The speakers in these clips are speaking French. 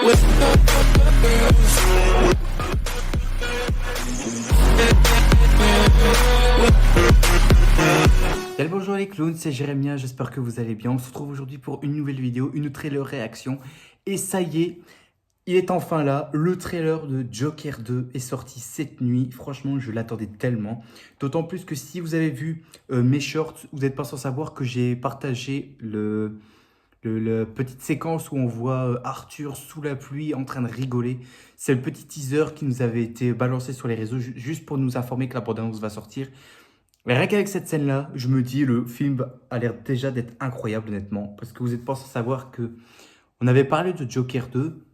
Bien le bonjour les clowns, c'est Jérémia, j'espère que vous allez bien. On se retrouve aujourd'hui pour une nouvelle vidéo, une trailer réaction. Et ça y est, il est enfin là, le trailer de Joker 2 est sorti cette nuit. Franchement, je l'attendais tellement. D'autant plus que si vous avez vu mes shorts, vous n'êtes pas sans savoir que j'ai partagé la petite séquence où on voit Arthur sous la pluie en train de rigoler. C'est le petit teaser qui nous avait été balancé sur les réseaux juste pour nous informer que la bande-annonce va sortir. Mais rien qu'avec cette scène-là, je me dis le film a l'air déjà d'être incroyable honnêtement. Parce que vous n'êtes pas sans savoir que on avait parlé de Joker 2,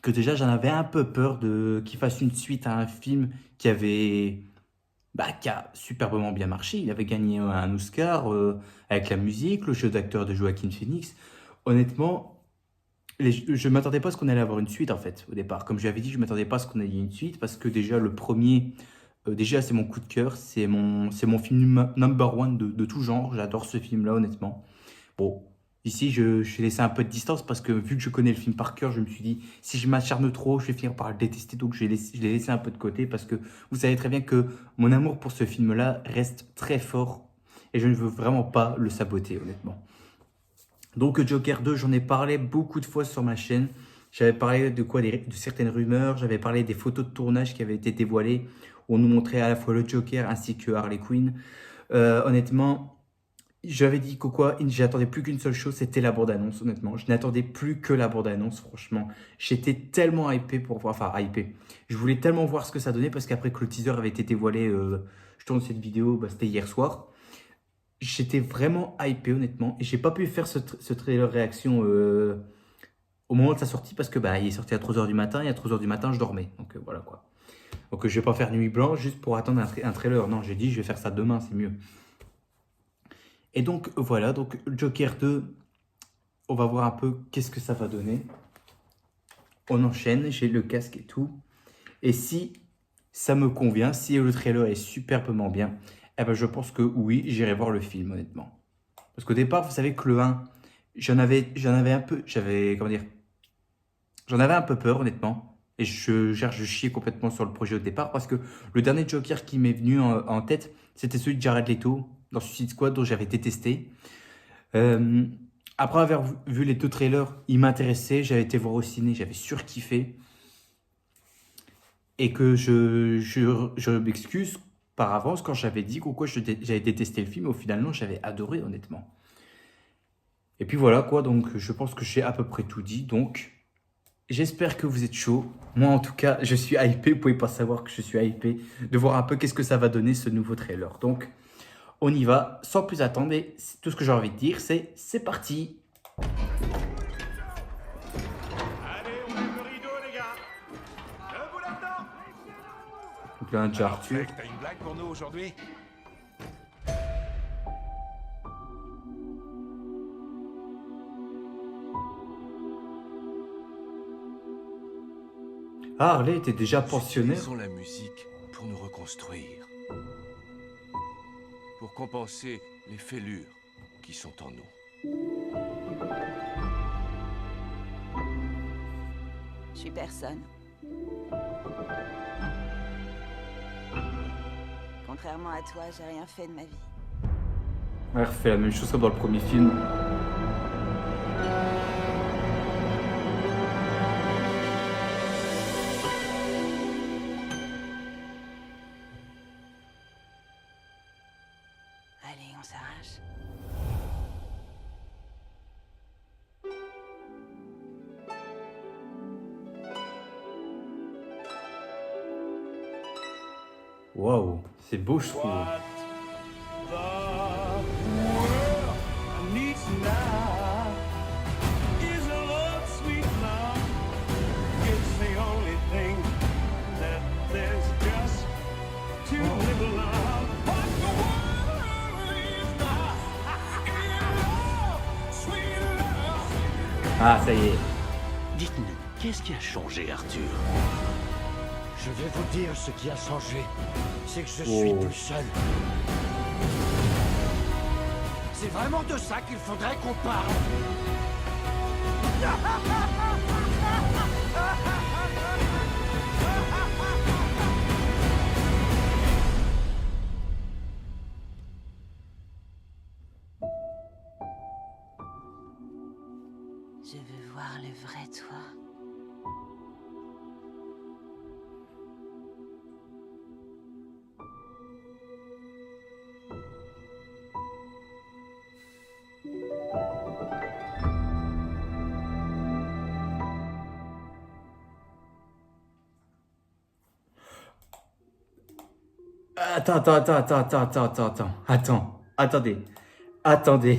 que déjà j'en avais un peu peur qu'il fasse une suite à un film qui a superbement bien marché. Il avait gagné un Oscar avec la musique, le jeu d'acteur de Joaquin Phoenix. Honnêtement, je ne m'attendais pas à ce qu'on allait avoir une suite en fait au départ. Comme je l'avais dit, je ne m'attendais pas à ce qu'on ait une suite parce que déjà le premier, déjà c'est mon coup de cœur, c'est mon film number one de tout genre. J'adore ce film-là honnêtement. Bon, ici je vais laisser un peu de distance parce que vu que je connais le film par cœur, je me suis dit si je m'acharne trop, je vais finir par le détester. Donc je l'ai laissé un peu de côté parce que vous savez très bien que mon amour pour ce film-là reste très fort et je ne veux vraiment pas le saboter honnêtement. Donc Joker 2, j'en ai parlé beaucoup de fois sur ma chaîne. J'avais parlé de certaines rumeurs, j'avais parlé des photos de tournage qui avaient été dévoilées où on nous montrait à la fois le Joker ainsi que Harley Quinn. Honnêtement, j'avais dit que j'attendais plus qu'une seule chose, c'était la bande-annonce honnêtement. Je n'attendais plus que la bande-annonce franchement. J'étais tellement hypé pour voir, enfin hypé. Je voulais tellement voir ce que ça donnait parce qu'après que le teaser avait été dévoilé, je tourne cette vidéo, c'était hier soir. J'étais vraiment hypé honnêtement et j'ai pas pu faire ce trailer réaction au moment de sa sortie parce que il est sorti à 3h du matin et à 3h du matin je dormais. Donc voilà quoi. Donc je vais pas faire nuit blanche juste pour attendre un trailer. Non, j'ai dit je vais faire ça demain, c'est mieux. Et donc voilà, donc Joker 2, on va voir un peu qu'est-ce que ça va donner. On enchaîne, j'ai le casque et tout. Et si ça me convient, si le trailer est superbement bien, eh ben je pense que oui, j'irai voir le film honnêtement. Parce qu'au départ, vous savez que le 1, j'en avais un peu, j'en avais un peu peur honnêtement. Et je chiais complètement sur le projet au départ parce que le dernier Joker qui m'est venu en tête, c'était celui de Jared Leto dans Suicide Squad dont j'avais détesté. Après avoir vu les deux trailers, il m'intéressait, j'avais été voir au ciné, j'avais surkiffé. Et que je m'excuse par avance quand j'avais dit pourquoi j'avais détesté le film. Au final, non, j'avais adoré honnêtement. Et puis voilà quoi, donc je pense que j'ai à peu près tout dit. Donc j'espère que vous êtes chaud. Moi en tout cas, je suis hypé. Vous pouvez pas savoir que je suis hypé de voir un peu qu'est-ce que ça va donner ce nouveau trailer. Donc on y va sans plus attendre. Et tout ce que j'ai envie de dire, c'est parti. Donc là, déjà Arthur. T'as une blague pour nous aujourd'hui? Ah, Harley était déjà pensionnaire. Utilisons la musique pour nous reconstruire. Pour compenser les fêlures qui sont en nous. Je suis personne. Contrairement à toi, j'ai rien fait de ma vie. Elle refait la même chose que dans le premier film. Allez, on s'arrache. Waouh, c'est beau je trouve. Ah, ça y est. Dites-nous, qu'est-ce qui a changé, Arthur? Je vais vous dire ce qui a changé. C'est que je suis tout seul. C'est vraiment de ça qu'il faudrait qu'on parle. Je veux voir le vrai toi. Attendez.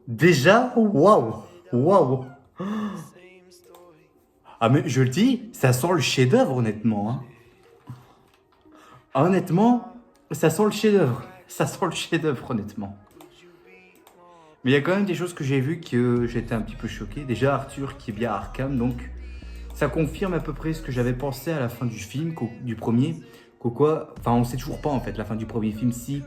Déjà, waouh. Ah mais je le dis, ça sent le chef-d'œuvre honnêtement. Hein. Honnêtement, ça sent le chef-d'œuvre. Ça sent le chef-d'œuvre honnêtement. Mais il y a quand même des choses que j'ai vues que j'étais un petit peu choqué. Déjà Arthur qui est bien à Arkham, donc ça confirme à peu près ce que j'avais pensé à la fin du film, du premier. Enfin on sait toujours pas en fait la fin du premier film si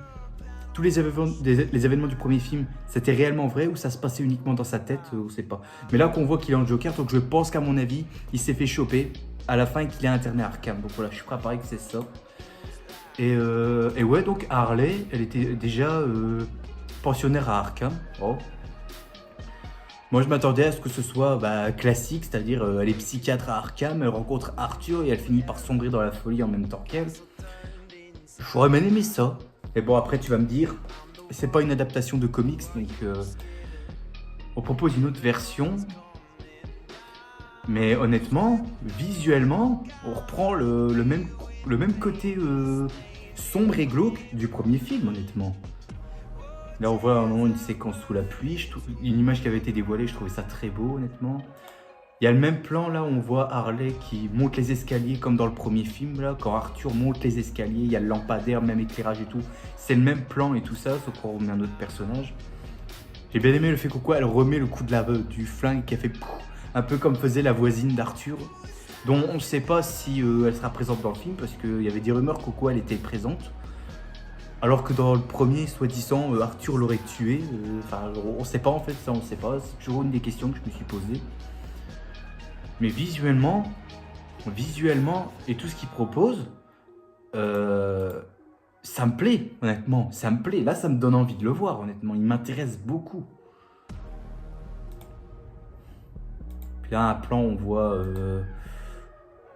tous les événements du premier film c'était réellement vrai ou ça se passait uniquement dans sa tête, on sait pas. Mais là qu'on voit qu'il est en Joker, donc je pense qu'à mon avis il s'est fait choper à la fin et qu'il est interné à Arkham. Donc voilà, je suis prêt à parier que c'est ça. Et ouais, donc Harley, elle était déjà pensionnaire à Arkham. Oh. Moi je m'attendais à ce que ce soit classique, c'est-à-dire elle est psychiatre à Arkham, elle rencontre Arthur et elle finit par sombrer dans la folie en même temps qu'elle. J'aurais bien aimé ça. Et bon après tu vas me dire, c'est pas une adaptation de comics, donc on propose une autre version. Mais honnêtement, visuellement, on reprend le même côté sombre et glauque du premier film, honnêtement. Là, on voit à un moment une séquence sous la pluie, une image qui avait été dévoilée, je trouvais ça très beau, honnêtement. Il y a le même plan, là, où on voit Harley qui monte les escaliers, comme dans le premier film, là, quand Arthur monte les escaliers, il y a le lampadaire, même éclairage et tout. C'est le même plan et tout ça, sauf qu'on remet un autre personnage. J'ai bien aimé le fait qu'elle elle remet le coup de du flingue qui a fait un peu comme faisait la voisine d'Arthur, dont on ne sait pas si elle sera présente dans le film, parce qu'il y avait des rumeurs qu'au elle était présente. Alors que dans le premier, soi-disant, Arthur l'aurait tué. Enfin, on ne sait pas en fait, ça on ne sait pas. C'est toujours une des questions que je me suis posée. Mais visuellement, et tout ce qu'il propose, ça me plaît, honnêtement. Ça me plaît. Là, ça me donne envie de le voir, honnêtement. Il m'intéresse beaucoup. Puis là, un plan, on voit...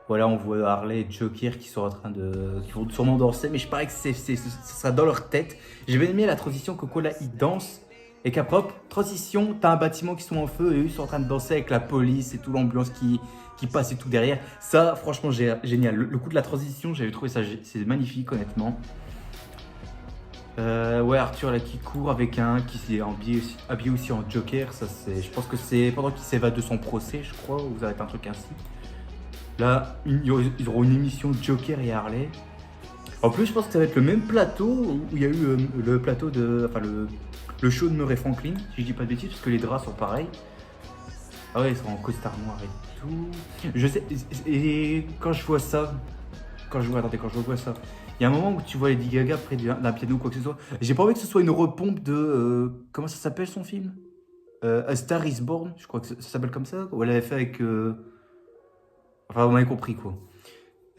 Voilà, on voit Harley et Joker qui sont en train de... qui vont sûrement danser, mais je parie que ce sera dans leur tête. J'ai bien aimé la transition que là, ils dansent. Et qu'après, hop, transition, t'as un bâtiment qui sont en feu et eux, ils sont en train de danser avec la police et tout, l'ambulance qui passe et tout derrière. Ça, franchement, génial. Le coup de la transition, j'avais trouvé ça, c'est magnifique, honnêtement. Ouais, Arthur là qui court avec un qui s'est habillé aussi en Joker. Ça, je pense que c'est pendant qu'il s'évade de son procès, je crois, ou ça va être un truc ainsi. Là, ils auront une émission Joker et Harley. En plus, je pense que ça va être le même plateau où il y a eu le plateau de... Enfin, le show de Murray Franklin, si je dis pas de bêtises, parce que les draps sont pareils. Ah ouais, ils sont en costard noir et tout. Je sais... Et quand je vois ça... Quand je vois ça... Il y a un moment où tu vois Lady Gaga près d'un piano ou quoi que ce soit. J'ai pas envie que ce soit une repompe de... comment ça s'appelle son film A Star is Born, je crois que ça s'appelle comme ça. Où elle avait fait avec... Enfin, vous m'avez compris, quoi.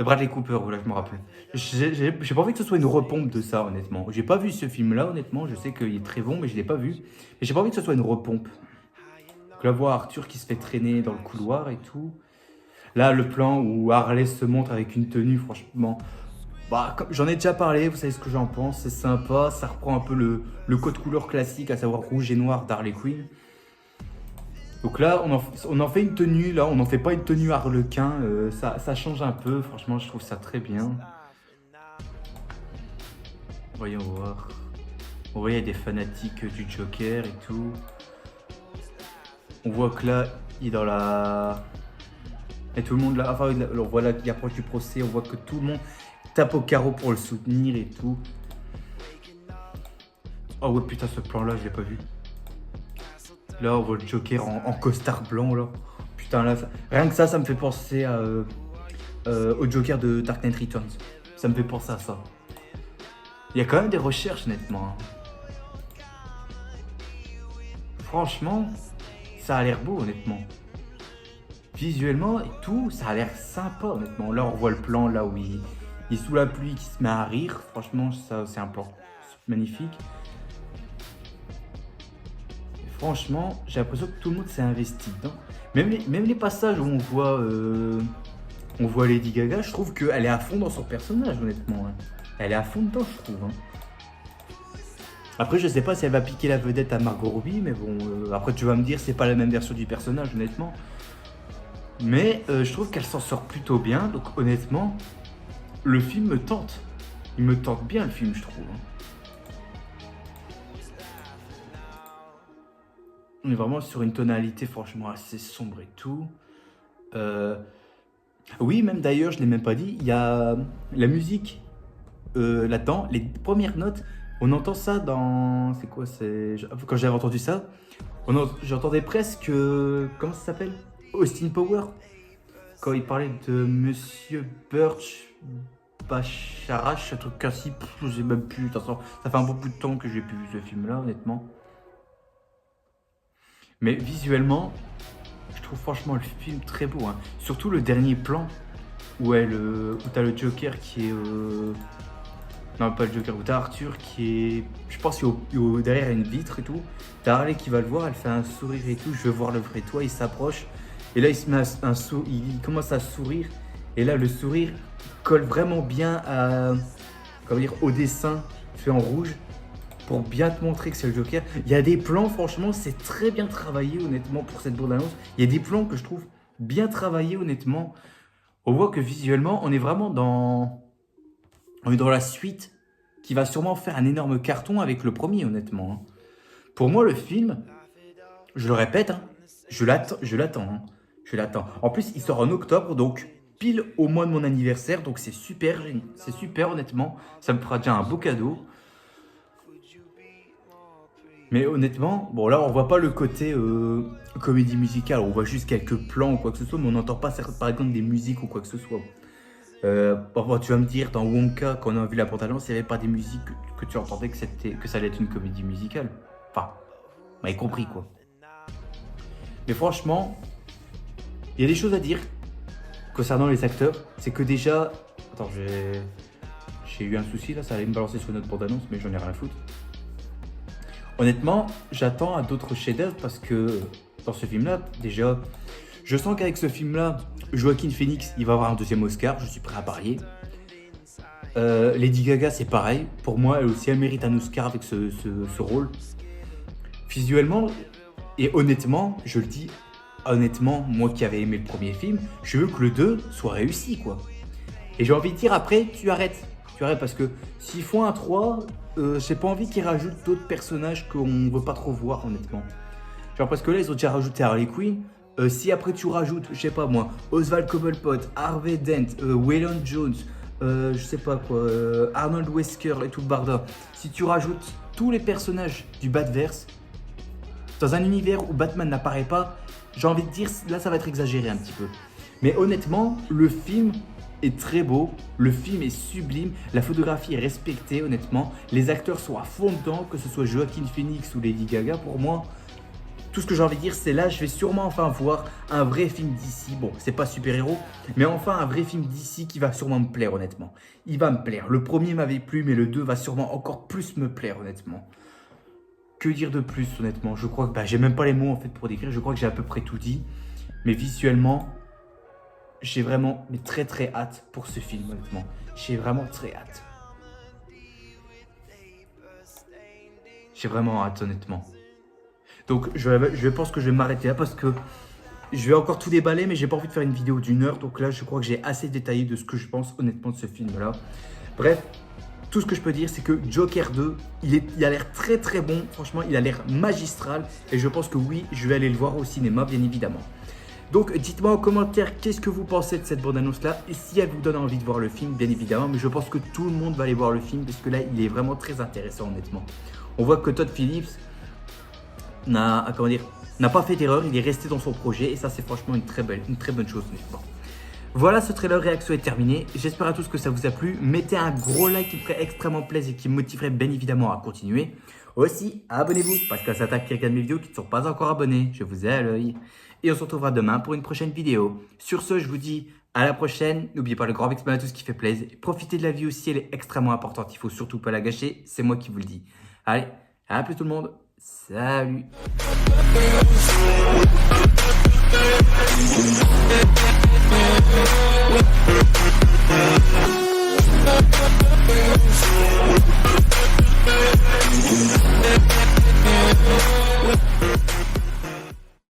Bradley Cooper, voilà, je me rappelle. J'ai pas envie que ce soit une repompe de ça, honnêtement. J'ai pas vu ce film-là, honnêtement. Je sais qu'il est très bon, mais je l'ai pas vu. Et j'ai pas envie que ce soit une repompe. Donc là, voir Arthur qui se fait traîner dans le couloir et tout. Là, le plan où Harley se montre avec une tenue, franchement... j'en ai déjà parlé, vous savez ce que j'en pense. C'est sympa, ça reprend un peu le code couleur classique, à savoir rouge et noir d'Harley Quinn. Donc là, on en fait une tenue, là, on n'en fait pas une tenue harlequin, ça change un peu, franchement, je trouve ça très bien. Voyons voir. On voit, il y a des fanatiques du Joker et tout. On voit que là, il est dans la... Et tout le monde là, enfin, on voit là qu'il approche du procès, on voit que tout le monde tape au carreau pour le soutenir et tout. Oh ouais, putain, ce plan-là, je l'ai pas vu. Là, on voit le Joker en costard blanc, là. Putain, là, rien que ça me fait penser au Joker de Dark Knight Returns. Ça me fait penser à ça. Il y a quand même des recherches, nettement. Franchement, ça a l'air beau honnêtement. Visuellement et tout, ça a l'air sympa honnêtement. Là on voit le plan là où il est sous la pluie qui se met à rire. Franchement ça c'est un plan magnifique. Et franchement j'ai l'impression que tout le monde s'est investi dedans. Même les passages où on voit Lady Gaga, je trouve qu'elle est à fond dans son personnage honnêtement. Hein. Elle est à fond dedans je trouve. Hein. Après je sais pas si elle va piquer la vedette à Margot Robbie, mais bon, après tu vas me dire c'est pas la même version du personnage honnêtement. Mais je trouve qu'elle s'en sort plutôt bien, donc honnêtement, le film me tente. Il me tente bien le film je trouve. On est vraiment sur une tonalité franchement assez sombre et tout. Oui même d'ailleurs je l'ai même pas dit, il y a la musique là-dedans, les premières notes. On entend ça dans... C'est quoi? Quand j'avais entendu ça, j'entendais presque... Comment ça s'appelle? Austin Power. Quand il parlait de Monsieur Birch Bacharach, un truc ainsi, je sais même plus. De toute façon, ça fait un bon bout de temps que j'ai plus vu ce film-là, honnêtement. Mais visuellement, je trouve franchement le film très beau. Hein. Surtout le dernier plan où t'as le Joker qui est... Non, pas le Joker, où t'as Arthur qui est... Je pense derrière une vitre et tout. T'as Harley qui va le voir, elle fait un sourire et tout. Je veux voir le vrai toi, il s'approche. Et là, il commence à sourire. Et là, le sourire colle vraiment bien au dessin fait en rouge. Pour bien te montrer que c'est le Joker. Il y a des plans, franchement, c'est très bien travaillé, honnêtement, pour cette bande-annonce. Il y a des plans que je trouve bien travaillés, honnêtement. On voit que visuellement, on est vraiment dans la suite qui va sûrement faire un énorme carton avec le premier, honnêtement. Hein. Pour moi, le film, je le répète, hein, je l'attends. Hein, je l'attends. En plus, il sort en octobre, donc pile au mois de mon anniversaire, donc c'est super, honnêtement. Ça me fera déjà un beau cadeau. Mais honnêtement, bon là, on voit pas le côté comédie musicale, on voit juste quelques plans ou quoi que ce soit, mais on n'entend pas, par exemple, des musiques ou quoi que ce soit. Bon, tu vas me dire, dans Wonka, quand on a vu la bande-annonce, il n'y avait pas des musiques que tu entendais que ça allait être une comédie musicale. Enfin, vous m'avez compris quoi. Mais franchement, il y a des choses à dire concernant les acteurs. C'est que déjà... Attends, j'ai eu un souci là, ça allait me balancer sur une autre bande-annonce, mais j'en ai rien à foutre. Honnêtement, j'attends à d'autres chefs-d'œuvre parce que dans ce film-là, déjà, je sens qu'avec ce film-là, Joaquin Phoenix, il va avoir un deuxième Oscar, je suis prêt à parier. Lady Gaga, c'est pareil. Pour moi, elle aussi, elle mérite un Oscar avec ce rôle. Visuellement, et honnêtement, je le dis, honnêtement, moi qui avais aimé le premier film, je veux que le 2 soit réussi, quoi. Et j'ai envie de dire, après, tu arrêtes parce que s'ils font un 3, j'ai pas envie qu'ils rajoutent d'autres personnages qu'on veut pas trop voir, honnêtement. Genre, parce que là, ils ont déjà rajouté Harley Quinn. Si après tu rajoutes, je sais pas moi, Oswald Cobblepot, Harvey Dent, Waylon Jones, je sais pas quoi, Arnold Wesker et tout le barda. Si tu rajoutes tous les personnages du Batverse dans un univers où Batman n'apparaît pas, j'ai envie de dire, là ça va être exagéré un petit peu. Mais honnêtement, le film est très beau, le film est sublime, la photographie est respectée honnêtement, les acteurs sont à fond dedans, que ce soit Joaquin Phoenix ou Lady Gaga. Pour moi, tout ce que j'ai envie de dire, c'est là, je vais sûrement enfin voir un vrai film d'ici. Bon, c'est pas super-héros, mais enfin un vrai film d'ici qui va sûrement me plaire, honnêtement. Il va me plaire. Le premier m'avait plu, mais le 2 va sûrement encore plus me plaire, honnêtement. Que dire de plus, honnêtement? Je crois que j'ai même pas les mots en fait pour décrire. Je crois que j'ai à peu près tout dit. Mais visuellement, j'ai vraiment très très hâte pour ce film, honnêtement. J'ai vraiment très hâte. J'ai vraiment hâte, honnêtement. Donc je pense que je vais m'arrêter là parce que je vais encore tout déballer, mais j'ai pas envie de faire une vidéo d'1 heure. Donc là, je crois que j'ai assez détaillé de ce que je pense honnêtement de ce film-là. Bref, tout ce que je peux dire, c'est que Joker 2, il a l'air très très bon. Franchement, il a l'air magistral. Et je pense que oui, je vais aller le voir au cinéma, bien évidemment. Donc dites-moi en commentaire qu'est-ce que vous pensez de cette bande-annonce-là. Et si elle vous donne envie de voir le film, bien évidemment. Mais je pense que tout le monde va aller voir le film parce que là, il est vraiment très intéressant, honnêtement. On voit que Todd Phillips n'a pas fait d'erreur, il est resté dans son projet et ça c'est franchement une très bonne chose, honnêtement. Voilà, ce trailer réaction est terminé. J'espère à tous que ça vous a plu. Mettez un gros like qui me ferait extrêmement plaisir et qui me motiverait bien évidemment à continuer. Aussi, abonnez-vous parce que ça attaque quelqu'un de mes vidéos qui ne sont pas encore abonnés. Je vous ai à l'œil. Et on se retrouvera demain pour une prochaine vidéo. Sur ce, je vous dis à la prochaine. N'oubliez pas le grand maximum à tout ce qui fait plaisir. Profitez de la vie aussi, elle est extrêmement importante. Il faut surtout pas la gâcher. C'est moi qui vous le dis. Allez, à plus tout le monde. Salut. We'll be right back.